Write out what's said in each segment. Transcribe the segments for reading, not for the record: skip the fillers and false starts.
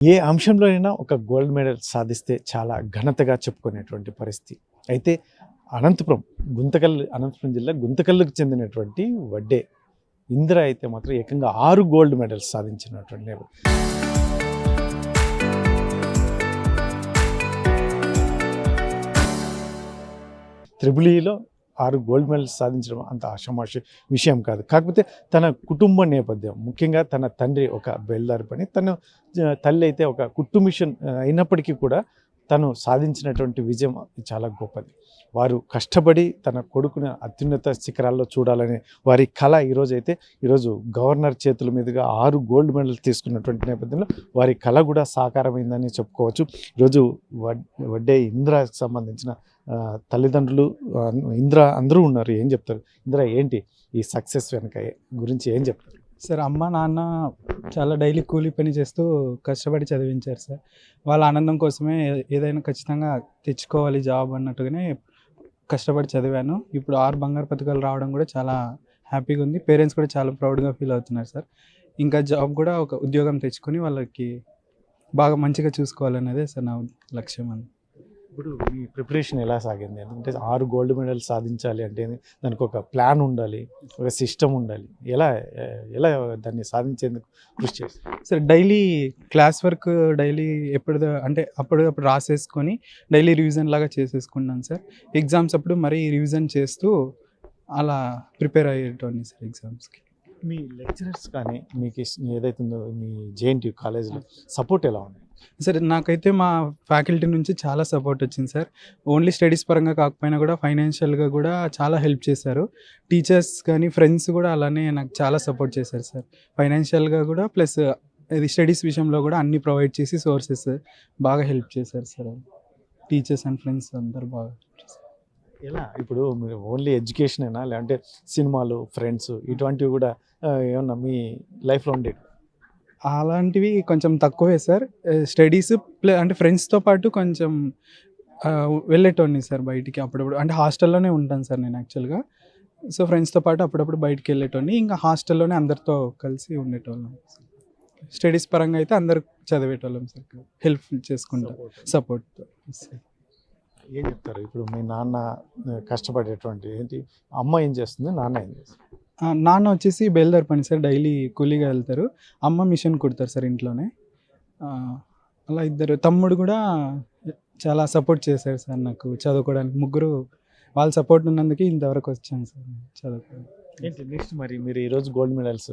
ఏ అంశంలోనైనా ఒక gold medal సాధిస్తే చాలా ఘనతగా చెప్పుకునేటువంటి పరిస్థితి. అయితే అనంతపురం జిల్లా గుంతకల్లుకు చెందినటువంటి వడ్డే ఇందిర అయితే మాత్రం ఏకంగా 6 గోల్డ్ మెడల్స్ సాధించినటువంటి త్రిబుల్ ఈలో 6 గోల్డ్ మెడల్స్ సాధించడం అంత ఆషామాషి విషయం కాదు. కాకపోతే తన కుటుంబ నేపథ్యం, ముఖ్యంగా తన తండ్రి ఒక బయలుదారి పని, తల్లి అయితే ఒక కుట్టు మిషన్ అయినప్పటికీ కూడా తను సాధించినటువంటి విజయం చాలా గొప్పది. వారు కష్టపడి తన కొడుకుని అత్యున్నత శిఖరాల్లో చూడాలనే వారి కళ ఈరోజు గవర్నర్ చేతుల మీదుగా 6 గోల్డ్ మెడల్స్ తీసుకున్నటువంటి నేపథ్యంలో వారి కళ కూడా సాకారమైందని చెప్పుకోవచ్చు. ఈరోజు వడ్డే ఇందిరాకి సంబంధించిన తల్లిదండ్రులు ఇందిర అందరూ ఉన్నారు. ఏం చెప్తారు? ఇందిర ఏంటి ఈ సక్సెస్ వెనక గురించి ఏం చెప్తారు? సార్, అమ్మ నాన్న చాలా డైలీ కూలీ పని చేస్తూ కష్టపడి చదివించారు సార్. వాళ్ళ ఆనందం కోసమే ఏదైనా ఖచ్చితంగా తెచ్చుకోవాలి జాబ్ అన్నట్టుగానే కష్టపడి చదివాను. ఇప్పుడు 6 బంగారు పథకాలు రావడం కూడా చాలా హ్యాపీగా ఉంది. పేరెంట్స్ కూడా చాలా ప్రౌడ్గా ఫీల్ అవుతున్నారు సార్. ఇంకా జాబ్ కూడా ఒక ఉద్యోగం తెచ్చుకొని వాళ్ళకి బాగా మంచిగా చూసుకోవాలనేదే సార్ నా లక్ష్యం. అని ఇప్పుడు మీ ప్రిపరేషన్ ఎలా సాగింది? ఎందుకంటే 6 గోల్డ్ మెడల్స్ సాధించాలి అంటే దానికి ఒక ప్లాన్ ఉండాలి, ఒక సిస్టమ్ ఉండాలి. ఎలా ఎలా దాన్ని సాధించేందుకు కృషి చేస్తారు? Sir, daily class work daily అప్పటికప్పుడు రాసేసుకొని డైలీ రివిజన్ లాగా చేసేసుకున్నాను సార్. ఎగ్జామ్స్ అప్పుడు మరీ రివిజన్ చేస్తూ అలా ప్రిపేర్ అయ్యేటోని సార్ ఎగ్జామ్స్కి. మీ లెక్చరర్స్ కానీ మీకు ఏదైతే ఉందో మీ జేఎన్టీయూ కాలేజ్లో సపోర్ట్ ఎలా ఉంది? సార్, నాకైతే మా ఫ్యాకల్టీ నుంచి చాలా సపోర్ట్ వచ్చింది సార్. ఓన్లీ స్టడీస్ పరంగా కాకపోయినా కూడా ఫైనాన్షియల్గా కూడా చాలా హెల్ప్ చేశారు. టీచర్స్ కానీ ఫ్రెండ్స్ కూడా అలానే నాకు చాలా సపోర్ట్ చేశారు సార్. ఫైనాన్షియల్గా కూడా ప్లస్ ఇది స్టడీస్ విషయంలో కూడా అన్నీ ప్రొవైడ్ చేసి సోర్సెస్ బాగా హెల్ప్ చేశారు సార్. టీచర్స్ అండ్ ఫ్రెండ్స్ అందరు బాగా ఎలా ఇప్పుడు మీరు ఓన్లీ ఎడ్యుకేషనేనా, లేదంటే సినిమాలు, ఫ్రెండ్స్ ఇటువంటివి కూడా ఏమన్నా మీ లైఫ్లో ఉండేవి? అలాంటివి కొంచెం తక్కువే సార్. స్టడీస్ అంటే ఫ్రెండ్స్తో పాటు కొంచెం వెళ్ళేటోడిని సార్ బయటికి అప్పుడప్పుడు. అంటే హాస్టల్లోనే ఉంటాను సార్ నేను యాక్చువల్గా. సో ఫ్రెండ్స్తో పాటు అప్పుడప్పుడు బయటికి వెళ్ళేటోడిని. ఇంకా హాస్టల్లోనే అందరితో కలిసి ఉండేటోళ్ళం. స్టడీస్ పరంగా అయితే అందరు చదివేటోళ్ళం సార్, హెల్ప్ చేసుకుంటాం, సపోర్ట్. ఏం చెప్తారు? ఇప్పుడు మీ నాన్న కష్టపడేటువంటి అమ్మ ఏం చేస్తుంది, నాన్న ఏం చేస్తుంది? నాన్న వచ్చేసి బయలుదేరి పని సార్, డైలీ కూలీగా వెళ్తారు. అమ్మ మిషన్ కుడతారు సార్ ఇంట్లోనే. అలా ఇద్దరు. తమ్ముడు కూడా చాలా సపోర్ట్ చేశారు సార్ నాకు చదువుకోవడానికి. ముగ్గురు వాళ్ళ సపోర్ట్ ఉన్నందుకు ఇంతవరకు వచ్చాను సార్ చదువుకోవడానికి. ఏంటి నెక్స్ట్ మరి మీరు ఈరోజు గోల్డ్ మెడల్స్,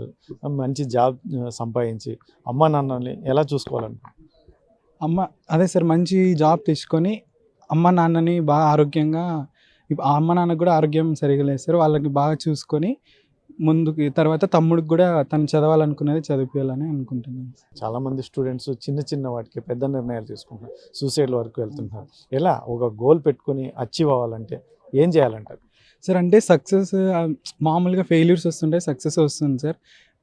మంచి జాబ్ సంపాదించి అమ్మ నాన్నని ఎలా చూసుకోవాలనుకుంటున్నారు? అదే సార్, మంచి జాబ్ తెచ్చుకొని అమ్మ నాన్నని బాగా ఆరోగ్యంగా, అమ్మ నాన్నకు కూడా ఆరోగ్యం సరిగా లేదు సార్, వాళ్ళని బాగా చూసుకొని ముందుకి తర్వాత తమ్ముడికి కూడా తను చదవాలనుకునేది చదివించాలని అనుకుంటున్నాను. చాలామంది స్టూడెంట్స్ చిన్న చిన్న వాటికి పెద్ద నిర్ణయాలు తీసుకుంటున్నారు, సూసైడ్ వరకు వెళ్తున్నారు. ఎలా ఒక గోల్ పెట్టుకొని అచీవ్ అవ్వాలంటే ఏం చేయాలంటారు సార్? అంటే సక్సెస్ మామూలుగా ఫెయిల్యూర్స్ వస్తుంటాయి, సక్సెస్ వస్తుంది సార్.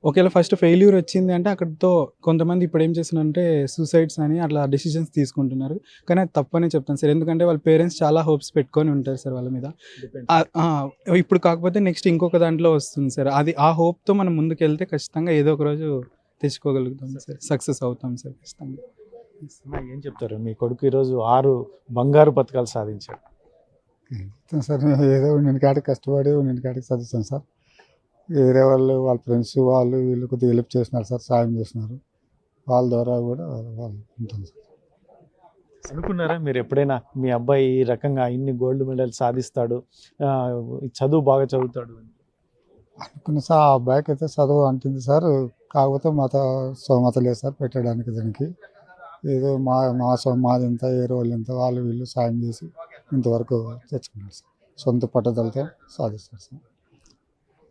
ఒకవేళ ఫస్ట్ ఫెయిల్యూర్ వచ్చింది అంటే అక్కడితో కొంతమంది ఇప్పుడు ఏం చేస్తున్నారంటే సూసైడ్స్ అని అట్లా డెసిషన్స్ తీసుకుంటున్నారు. కానీ అది తప్పనే చెప్తాను సార్. ఎందుకంటే వాళ్ళ పేరెంట్స్ చాలా హోప్స్ పెట్టుకొని ఉంటారు సార్ వాళ్ళ మీద. ఇప్పుడు కాకపోతే నెక్స్ట్ ఇంకొక దాంట్లో వస్తుంది సార్. ఆ హోప్తో మనం ముందుకు వెళ్తే ఖచ్చితంగా ఏదో ఒక రోజు తెచ్చుకోగలుగుతాం సార్, సక్సెస్ అవుతాం సార్ ఖచ్చితంగా. ఏం చెప్తారు? మీ కొడుకు ఈరోజు 6 బంగారు పథకాలు సాధించాడు సార్. ఏదో నేను కాడికి కష్టపడి నేను కాడికి చదివిస్తాను సార్. వేరే వాళ్ళు, వాళ్ళ ఫ్రెండ్స్ వాళ్ళు వీళ్ళు కొద్దిగా హెల్ప్ చేసినారు సార్, సాయం చేసినారు. వాళ్ళ ద్వారా కూడా వాళ్ళు ఉంటాను సార్. అనుకున్నారా మీరు ఎప్పుడైనా మీ అబ్బాయి ఈ రకంగా ఇన్ని గోల్డ్ మెడల్ సాధిస్తాడు, చదువు బాగా చదువుతాడు అనుకున్న సార్? ఆ అబ్బాయికి అయితే చదువు అంటుంది సార్. కాకపోతే స్తోమత లేదు సార్ పెట్టడానికి. దానికి ఏదో మాది ఎంత, ఏరో వాళ్ళు ఎంత, వాళ్ళు వీళ్ళు సాయం చేసి ఇంతవరకు తెచ్చుకున్నారు సార్. సొంత పట్టుదలతో సాధిస్తారు సార్.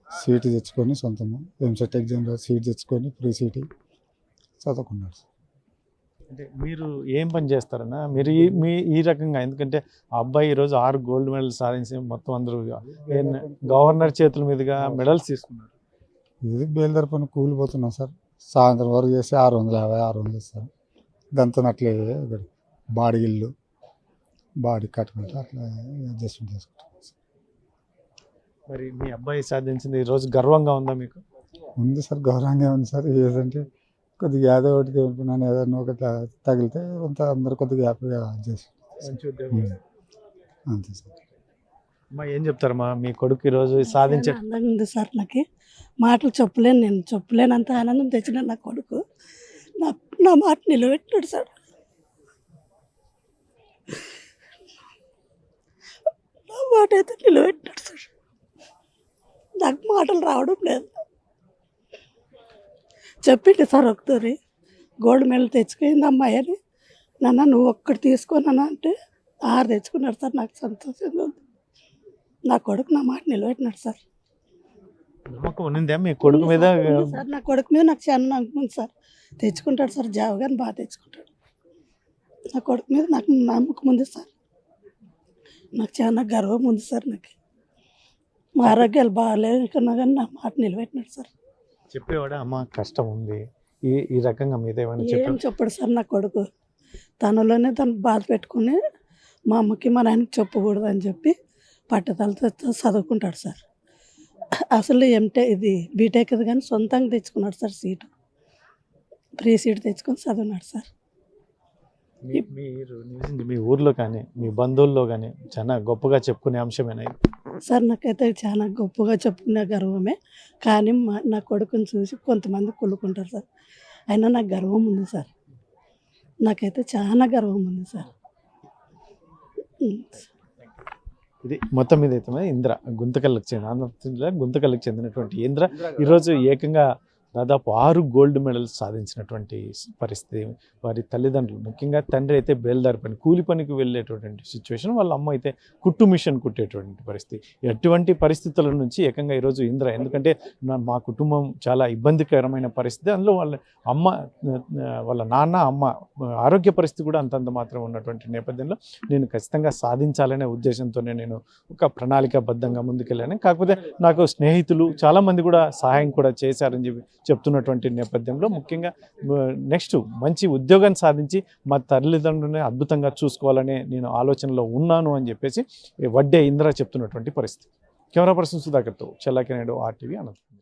సీటు తెచ్చుకొని సొంతము ఎంసెట్ ఎగ్జామ్లో సీట్ తెచ్చుకొని ఫ్రీ సీటు చదువుకున్నారు సార్. అంటే మీరు ఏం పని చేస్తారన్నా మీరు ఈ రకంగా? ఎందుకంటే ఆ అబ్బాయి ఈరోజు 6 గోల్డ్ మెడల్స్ సాధించి మొత్తం అందరూ గవర్నర్ చేతుల మీదుగా మెడల్స్ తీసుకున్నారు. ఇది బయలుదేరి పని కూలిపోతున్నాం సార్. సాయంత్రం వరకు చేసి 650, 600 ఇస్తారు. దాంతో అట్లే బాడీ ఇల్లు బాడీ కట్టుకుంటే అట్లా అడ్జస్ట్మెంట్ చేసుకుంటాం. మరి మీ అబ్బాయి సాధించింది ఈరోజు గర్వంగా ఉందా మీకు? ఉంది సార్, గౌరవంగా ఉంది సార్. ఏదంటే కొద్దిగా ఏదో ఒకటి తెంపుకున్నాను, ఏదైనా ఒకటి తగిలితే కొంత అందరు కొద్దిగా హ్యాపీగా చేసి మంచి ఉద్యోగం. అంతే సార్. అమ్మా ఏం చెప్తారమ్మా మీ కొడుకు ఈరోజు సాధించే చాలా ఆనందంగా ఉంది సార్. నాకు మాటలు చెప్పలేను, నేను చెప్పలేనంత ఆనందం తెచ్చిన నా కొడుకు నా నా మాట నిలబెట్టాడు సార్. నా మాట అయితే నిలబెట్టాడు సార్. నాకు మాటలు రావడం లేదు. చెప్పింది సార్ ఒకసారి గోల్డ్ మెడల్ తెచ్చుకుంది అమ్మాయి అని. నాన్న నువ్వు ఒక్కటి తీసుకోనన్నా అంటే 6 తెచ్చుకున్నాడు సార్. నాకు సంతోషంగా ఉంది. నా కొడుకు నా మాట నిలబెట్టినాడు సార్. నమ్మకం ఉన్నిందా మీ కొడుకు మీద? ఉంది సార్, నా కొడుకు మీద నాకు చాలా నమ్మకం ఉంది సార్. తెచ్చుకుంటాడు సార్, జాబ్ కానీ బాగా తెచ్చుకుంటాడు. నా కొడుకు మీద నాకు నమ్మకం ఉంది సార్. నాకు చాలా గర్వం ఉంది సార్. నాకు మా ఆరోగ్యాలు బాగాలేకున్నా కానీ నా మాట నిలబెట్టినాడు సార్. చెప్పేవాడా అమ్మ కష్టం ఉంది ఈ రకంగా మీద ఏమైనా ఏం చెప్పాడు? చెప్పాడు సార్ నా కొడుకు. తనలోనే తను బాధ పెట్టుకుని మా అమ్మకి మా నాయనకి చెప్పకూడదు అని చెప్పి పట్టుదలతో చదువుకుంటాడు సార్. అసలు ఇది బీటెక్ కానీ సొంతంగా తెచ్చుకున్నాడు సార్ సీటు. ఫ్రీ సీట్ తెచ్చుకొని చదివినాడు సార్. మీరు నివసించే మీ ఊర్లో కానీ మీ బంధువుల్లో కానీ చాలా గొప్పగా చెప్పుకునే అంశమేనా ఇది? సార్ నాకైతే చాలా గొప్పగా చెప్పుకునే గర్వమే. కానీ నా కొడుకుని చూసి కొంతమంది కుళ్ళుకుంటారు సార్. అయినా నాకు గర్వం ఉంది సార్. నాకైతే చాలా గర్వం ఉంది సార్. ఇది మొత్తం మీద అయితే ఇంద్ర గుంతకల్లకు చెందిన ఆంధ్రప్రదేశ్ జిల్లా గుంతకల్లకు చెందినటువంటి ఇంద్ర ఈరోజు ఏకంగా దాదాపు 6 గోల్డ్ మెడల్స్ సాధించినటువంటి పరిస్థితి. వారి తల్లిదండ్రులు ముఖ్యంగా తండ్రి అయితే బేల్దారి పని కూలి పనికి వెళ్ళేటటువంటి సిచ్యువేషన్, వాళ్ళ అమ్మ అయితే కుట్టు మిషన్ కుట్టేటువంటి పరిస్థితి. ఎటువంటి పరిస్థితుల నుంచి ఏకంగా ఈరోజు ఇంద్ర, ఎందుకంటే మా కుటుంబం చాలా ఇబ్బందికరమైన పరిస్థితి, అందులో వాళ్ళ అమ్మ వాళ్ళ నాన్న అమ్మ ఆరోగ్య పరిస్థితి కూడా అంతంత మాత్రం ఉన్నటువంటి నేపథ్యంలో నేను ఖచ్చితంగా సాధించాలనే ఉద్దేశంతోనే నేను ఒక ప్రణాళికాబద్ధంగా ముందుకెళ్ళాను. కాకపోతే నాకు స్నేహితులు చాలామంది కూడా సహాయం కూడా చేశారని చెప్పి చెప్తున్నటువంటి నేపథ్యంలో ముఖ్యంగా నెక్స్ట్ మంచి ఉద్యోగాన్ని సాధించి మా తల్లిదండ్రులని అద్భుతంగా చూసుకోవాలనే నేను ఆలోచనలో ఉన్నాను అని చెప్పేసి వడ్డే ఇంద్ర చెప్తున్నటువంటి పరిస్థితి. కెమెరా పర్సన్ సుధాకర్తో చెల్లాకి నాయుడు, RTV అనంతపురం.